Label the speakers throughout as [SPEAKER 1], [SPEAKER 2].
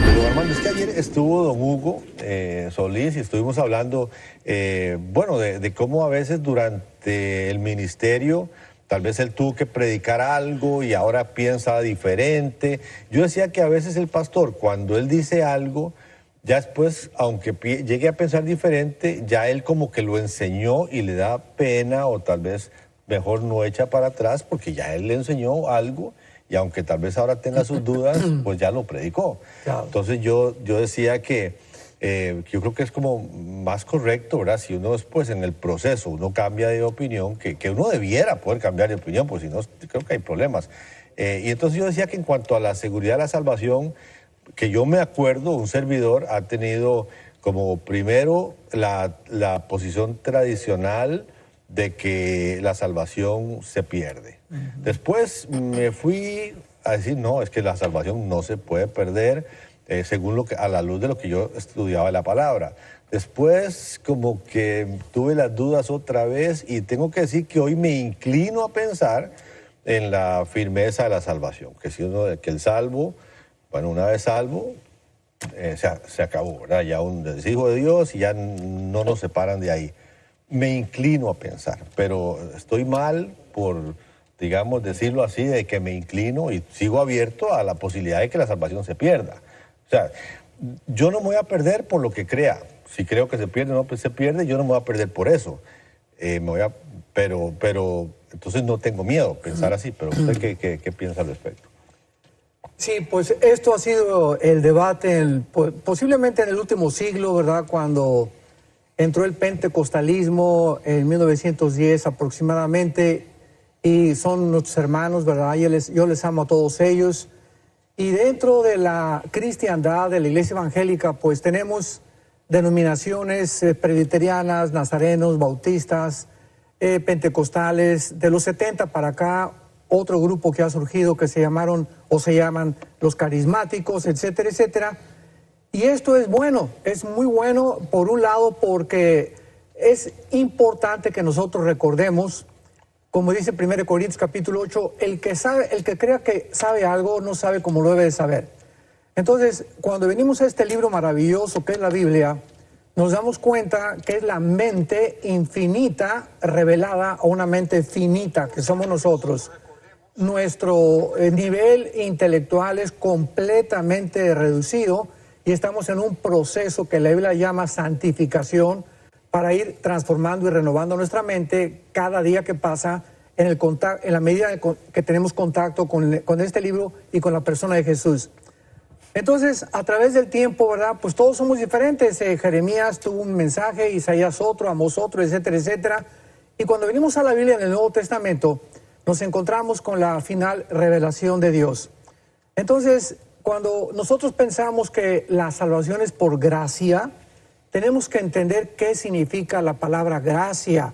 [SPEAKER 1] Pero Armando, es que ayer estuvo don Hugo Solís y estuvimos hablando, bueno, de cómo a veces durante el ministerio tal vez él tuvo que predicar algo y ahora piensa diferente. Yo decía que a veces el pastor, cuando él dice algo, ya después, aunque llegue a pensar diferente, ya él como que lo enseñó y le da pena o tal vez mejor no echa para atrás porque ya él le enseñó algo y aunque tal vez ahora tenga sus dudas, pues ya lo predicó. Claro. Entonces yo decía que yo creo que es como más correcto, ¿verdad? Si uno después en el proceso uno cambia de opinión, que uno debiera poder cambiar de opinión, pues si no, creo que hay problemas. Y entonces yo decía que en cuanto a la seguridad de la salvación, que yo me acuerdo, un servidor ha tenido como primero la posición tradicional de que la salvación se pierde. Después me fui a decir, no, es que la salvación no se puede perder, según a la luz de lo que yo estudiaba en la palabra. Después como que tuve las dudas otra vez y tengo que decir que hoy me inclino a pensar en la firmeza de la salvación, que si uno, que el salvo, bueno, una vez salvo, se acabó, ¿verdad? Ya es hijo de Dios y ya no nos separan de ahí. Me inclino a pensar, pero estoy mal por, digamos, decirlo así, de que me inclino y sigo abierto a la posibilidad de que la salvación se pierda. O sea, yo no me voy a perder por lo que crea. Si creo que se pierde o no pues se pierde, yo no me voy a perder por eso. Pero entonces no tengo miedo pensar así, pero ¿usted qué piensa al respecto?
[SPEAKER 2] Sí, pues esto ha sido el debate posiblemente en el último siglo, ¿verdad? Cuando entró el pentecostalismo en 1910 aproximadamente, y son nuestros hermanos, ¿verdad? Yo les amo a todos ellos. Y dentro de la cristiandad, de la iglesia evangélica, pues tenemos denominaciones presbiterianas, nazarenos, bautistas, pentecostales. De los 70 para acá, otro grupo que ha surgido que se llamaron o se llaman los carismáticos, etcétera, etcétera. Y esto es bueno, es muy bueno por un lado porque es importante que nosotros recordemos, como dice 1 Corintios capítulo 8, el que crea que sabe algo no sabe cómo lo debe de saber. Entonces, cuando venimos a este libro maravilloso que es la Biblia, nos damos cuenta que es la mente infinita revelada a una mente finita que somos nosotros. Nuestro nivel intelectual es completamente reducido y estamos en un proceso que la Biblia llama santificación para ir transformando y renovando nuestra mente cada día que pasa en la medida que tenemos contacto con este libro y con la persona de Jesús. Entonces, a través del tiempo, ¿verdad? Pues todos somos diferentes. Jeremías tuvo un mensaje, Isaías otro, Amós otro, etcétera, etcétera. Y cuando venimos a la Biblia en el Nuevo Testamento, nos encontramos con la final revelación de Dios. Entonces, cuando nosotros pensamos que la salvación es por gracia, tenemos que entender qué significa la palabra gracia.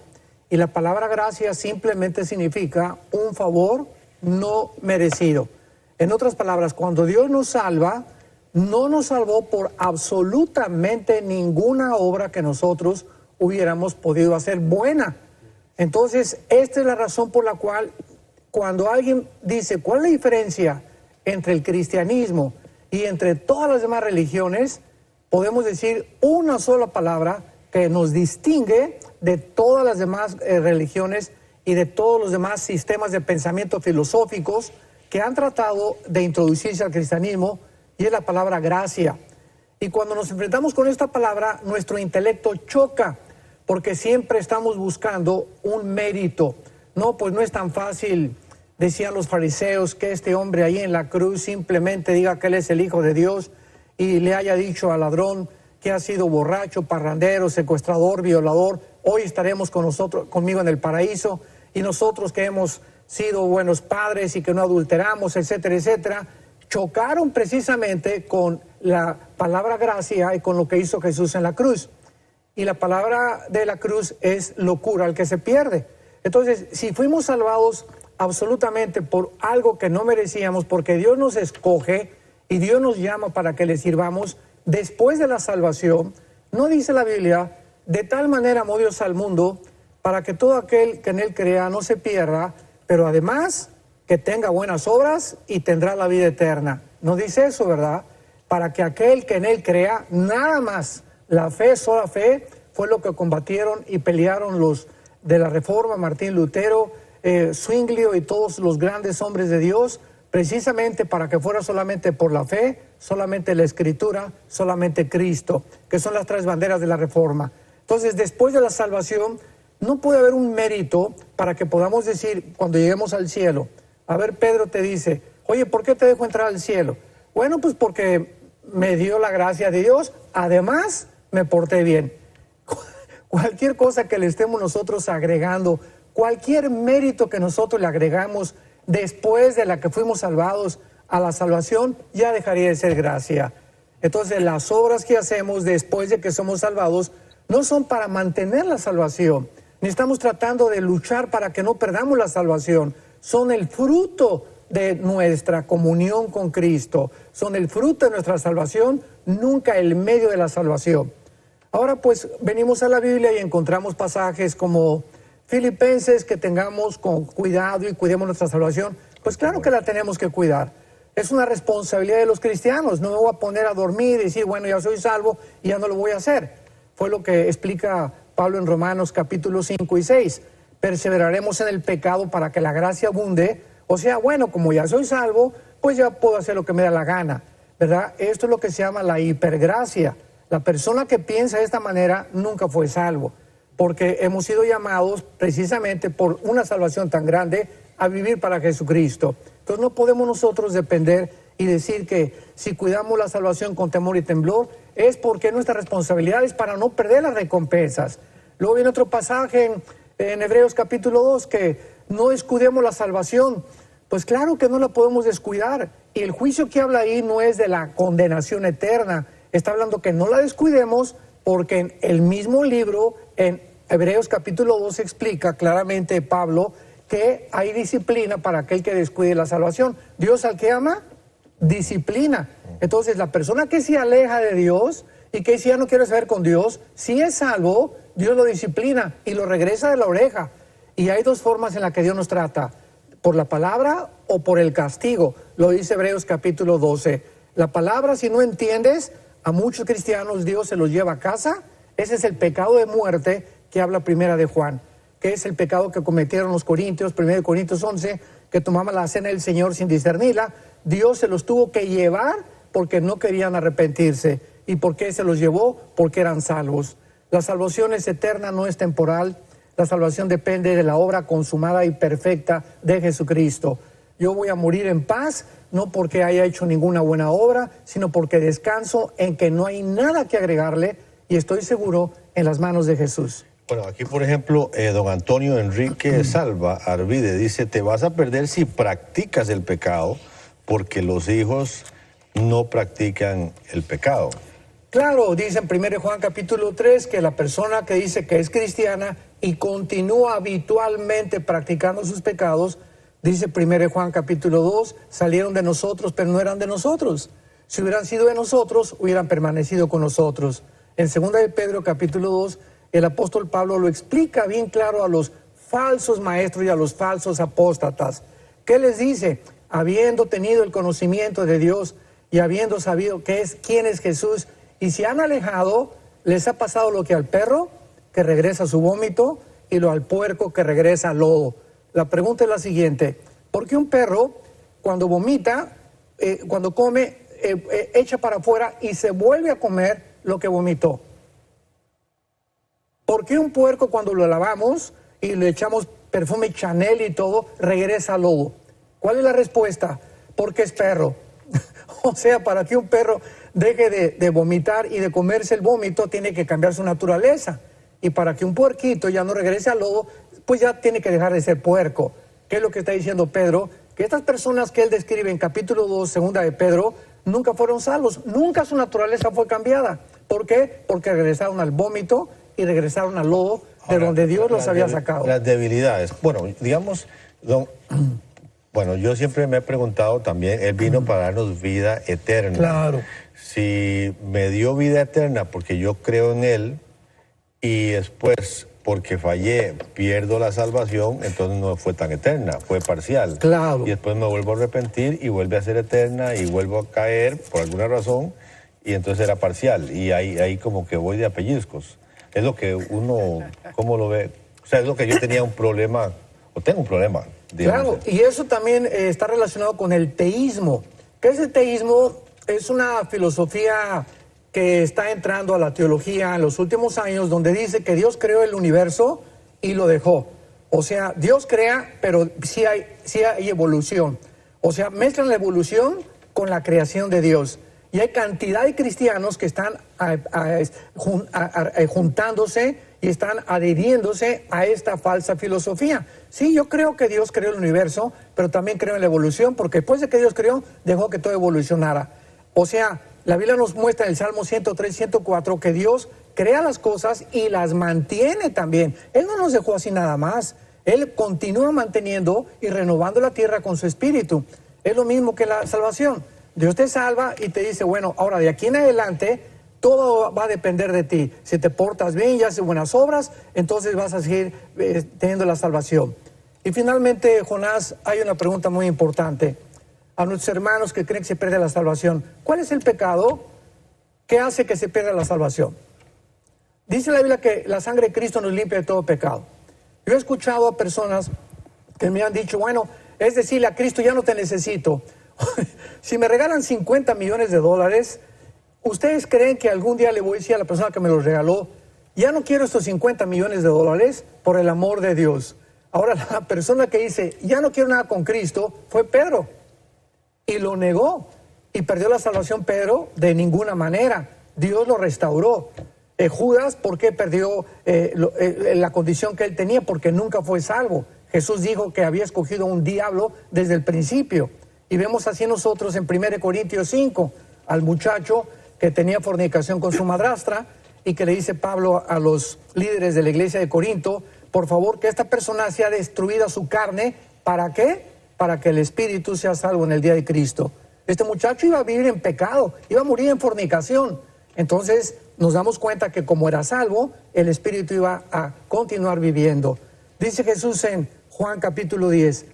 [SPEAKER 2] Y la palabra gracia simplemente significa un favor no merecido. En otras palabras, cuando Dios nos salva, no nos salvó por absolutamente ninguna obra que nosotros hubiéramos podido hacer buena. Entonces, esta es la razón por la cual cuando alguien dice, ¿cuál es la diferencia entre el cristianismo y entre todas las demás religiones? Podemos decir una sola palabra que nos distingue de todas las demás religiones y de todos los demás sistemas de pensamiento filosóficos que han tratado de introducirse al cristianismo, y es la palabra gracia. Y cuando nos enfrentamos con esta palabra, nuestro intelecto choca, porque siempre estamos buscando un mérito. No, pues no es tan fácil, decían los fariseos, que este hombre ahí en la cruz simplemente diga que él es el Hijo de Dios y le haya dicho al ladrón que ha sido borracho, parrandero, secuestrador, violador, hoy estaremos conmigo en el paraíso, y nosotros que hemos sido buenos padres y que no adulteramos, etcétera, etcétera, chocaron precisamente con la palabra gracia y con lo que hizo Jesús en la cruz. Y la palabra de la cruz es locura al que se pierde. Entonces, si fuimos salvados absolutamente por algo que no merecíamos, porque Dios nos escoge y Dios nos llama para que le sirvamos, después de la salvación, no dice la Biblia, de tal manera amó Dios al mundo, para que todo aquel que en él crea no se pierda, pero además que tenga buenas obras y tendrá la vida eterna. No dice eso, ¿verdad? Para que aquel que en él crea, nada más. La fe, sola fe, fue lo que combatieron y pelearon los de la Reforma, Martín Lutero, Zwinglio y todos los grandes hombres de Dios, precisamente para que fuera solamente por la fe, solamente la Escritura, solamente Cristo, que son las tres banderas de la Reforma. Entonces, después de la salvación, no puede haber un mérito para que podamos decir, cuando lleguemos al cielo, a ver, Pedro te dice, oye, ¿por qué te dejo entrar al cielo? Bueno, pues porque me dio la gracia de Dios, además me porté bien. Cualquier cosa que le estemos nosotros agregando, cualquier mérito que nosotros le agregamos después de la que fuimos salvados a la salvación, ya dejaría de ser gracia. Entonces, las obras que hacemos después de que somos salvados no son para mantener la salvación, ni estamos tratando de luchar para que no perdamos la salvación. Son el fruto de nuestra comunión con Cristo, son el fruto de nuestra salvación, nunca el medio de la salvación. Ahora pues venimos a la Biblia y encontramos pasajes como Filipenses, que tengamos con cuidado y cuidemos nuestra salvación. Pues claro que la tenemos que cuidar. Es una responsabilidad de los cristianos. No me voy a poner a dormir y decir, bueno, ya soy salvo y ya no lo voy a hacer. Fue lo que explica Pablo en Romanos capítulo 5 y 6. Perseveraremos en el pecado para que la gracia abunde. O sea, bueno, como ya soy salvo, pues ya puedo hacer lo que me da la gana, ¿verdad? Esto es lo que se llama la hipergracia. La persona que piensa de esta manera nunca fue salvo, porque hemos sido llamados precisamente por una salvación tan grande a vivir para Jesucristo. Entonces no podemos nosotros depender y decir que si cuidamos la salvación con temor y temblor, es porque nuestra responsabilidad es para no perder las recompensas. Luego viene otro pasaje en Hebreos capítulo 2, que no descuidemos la salvación. Pues claro que no la podemos descuidar. Y el juicio que habla ahí no es de la condenación eterna. Está hablando que no la descuidemos, porque en el mismo libro, en Hebreos capítulo 2, explica claramente Pablo que hay disciplina para aquel que descuide la salvación. Dios al que ama, disciplina. Entonces la persona que se aleja de Dios y que si ya no quiere saber con Dios, si es salvo, Dios lo disciplina y lo regresa de la oreja. Y hay dos formas en las que Dios nos trata: por la palabra o por el castigo. Lo dice Hebreos capítulo 12. La palabra, si no entiendes, a muchos cristianos Dios se los lleva a casa. Ese es el pecado de muerte que habla primera de Juan, que es el pecado que cometieron los corintios, 1 Corintios 11, que tomaban la cena del Señor sin discernirla. Dios se los tuvo que llevar porque no querían arrepentirse. ¿Y por qué se los llevó? Porque eran salvos. La salvación es eterna, no es temporal. La salvación depende de la obra consumada y perfecta de Jesucristo. Yo voy a morir en paz, no porque haya hecho ninguna buena obra, sino porque descanso en que no hay nada que agregarle y estoy seguro en las manos de Jesús.
[SPEAKER 1] Bueno, aquí por ejemplo, don Antonio Enrique Salva Arvide dice, te vas a perder si practicas el pecado, porque los hijos no practican el pecado.
[SPEAKER 2] Claro, dice en 1 Juan capítulo 3 que la persona que dice que es cristiana y continúa habitualmente practicando sus pecados, dice 1 Juan capítulo 2, salieron de nosotros, pero no eran de nosotros. Si hubieran sido de nosotros, hubieran permanecido con nosotros. En 2 de Pedro capítulo 2, el apóstol Pablo lo explica bien claro a los falsos maestros y a los falsos apóstatas. ¿Qué les dice? Habiendo tenido el conocimiento de Dios y habiendo sabido quién es Jesús, y se han alejado, les ha pasado lo que al perro, que regresa a su vómito, y lo al puerco, que regresa al lodo. La pregunta es la siguiente: ¿por qué un perro, cuando vomita, cuando come, echa para afuera y se vuelve a comer lo que vomitó? ¿Por qué un puerco, cuando lo lavamos y le echamos perfume Chanel y todo, regresa al lodo? ¿Cuál es la respuesta? Porque es perro. O sea, para que un perro deje de vomitar y de comerse el vómito, tiene que cambiar su naturaleza. Y para que un puerquito ya no regrese al lodo, pues ya tiene que dejar de ser puerco. ¿Qué es lo que está diciendo Pedro? Que estas personas que él describe en capítulo 2, segunda de Pedro, nunca fueron salvos. Nunca su naturaleza fue cambiada. ¿Por qué? Porque regresaron al vómito y regresaron al lodo de donde Dios los había sacado.
[SPEAKER 1] Las debilidades. Bueno, digamos, bueno, yo siempre me he preguntado también, Él vino para darnos vida eterna.
[SPEAKER 2] Claro.
[SPEAKER 1] Si me dio vida eterna porque yo creo en Él y después porque fallé, pierdo la salvación, entonces no fue tan eterna, fue parcial.
[SPEAKER 2] Claro.
[SPEAKER 1] Y después me vuelvo a arrepentir y vuelve a ser eterna y vuelvo a caer por alguna razón y entonces era parcial. Y ahí como que voy de a pellizcos. Es lo que uno, ¿cómo lo ve? O sea, es lo que yo tenía un problema, o tengo un problema. Digamos.
[SPEAKER 2] Claro, y eso también está relacionado con el teísmo. ¿Qué es el teísmo? Es una filosofía que está entrando a la teología en los últimos años, donde dice que Dios creó el universo y lo dejó. O sea, Dios crea, pero sí hay evolución. O sea, mezclan la evolución con la creación de Dios. Y hay cantidad de cristianos que están juntándose y están adhiriéndose a esta falsa filosofía. Sí, yo creo que Dios creó el universo, pero también creo en la evolución, porque después de que Dios creó, dejó que todo evolucionara. O sea, la Biblia nos muestra en el Salmo 103, 104 que Dios crea las cosas y las mantiene también. Él no nos dejó así nada más. Él continúa manteniendo y renovando la tierra con su espíritu. Es lo mismo que la salvación. Dios te salva y te dice, bueno, ahora de aquí en adelante todo va a depender de ti. Si te portas bien y haces buenas obras, entonces vas a seguir teniendo la salvación. Y finalmente, Jonás, hay una pregunta muy importante. A nuestros hermanos que creen que se pierde la salvación, ¿cuál es el pecado que hace que se pierda la salvación? Dice la Biblia que la sangre de Cristo nos limpia de todo pecado. Yo he escuchado a personas que me han dicho, bueno, es decirle a Cristo, ya no te necesito. Si me regalan 50 millones de dólares, ¿ustedes creen que algún día le voy a decir a la persona que me los regaló, ya no quiero estos 50 millones de dólares por el amor de Dios? Ahora, la persona que dice, ya no quiero nada con Cristo, fue Pedro. Y lo negó. Y perdió la salvación Pedro de ninguna manera. Dios lo restauró. Judas, ¿por qué perdió la condición que él tenía? Porque nunca fue salvo. Jesús dijo que había escogido un diablo desde el principio. Y vemos así nosotros en 1 Corintios 5, al muchacho que tenía fornicación con su madrastra y que le dice Pablo a los líderes de la iglesia de Corinto, por favor que esta persona sea destruida su carne. ¿Para qué? Para que el espíritu sea salvo en el día de Cristo. Este muchacho iba a vivir en pecado, iba a morir en fornicación. Entonces nos damos cuenta que como era salvo, el espíritu iba a continuar viviendo. Dice Jesús en Juan capítulo 10,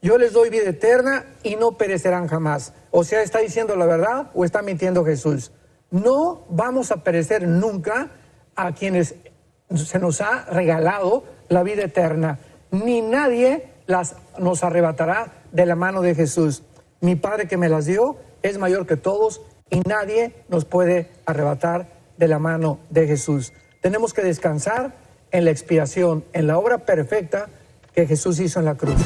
[SPEAKER 2] yo les doy vida eterna y no perecerán jamás. O sea, ¿está diciendo la verdad o está mintiendo Jesús? No vamos a perecer nunca a quienes se nos ha regalado la vida eterna. Ni nadie nos arrebatará de la mano de Jesús. Mi Padre que me las dio es mayor que todos y nadie nos puede arrebatar de la mano de Jesús. Tenemos que descansar en la expiación, en la obra perfecta que Jesús hizo en la cruz.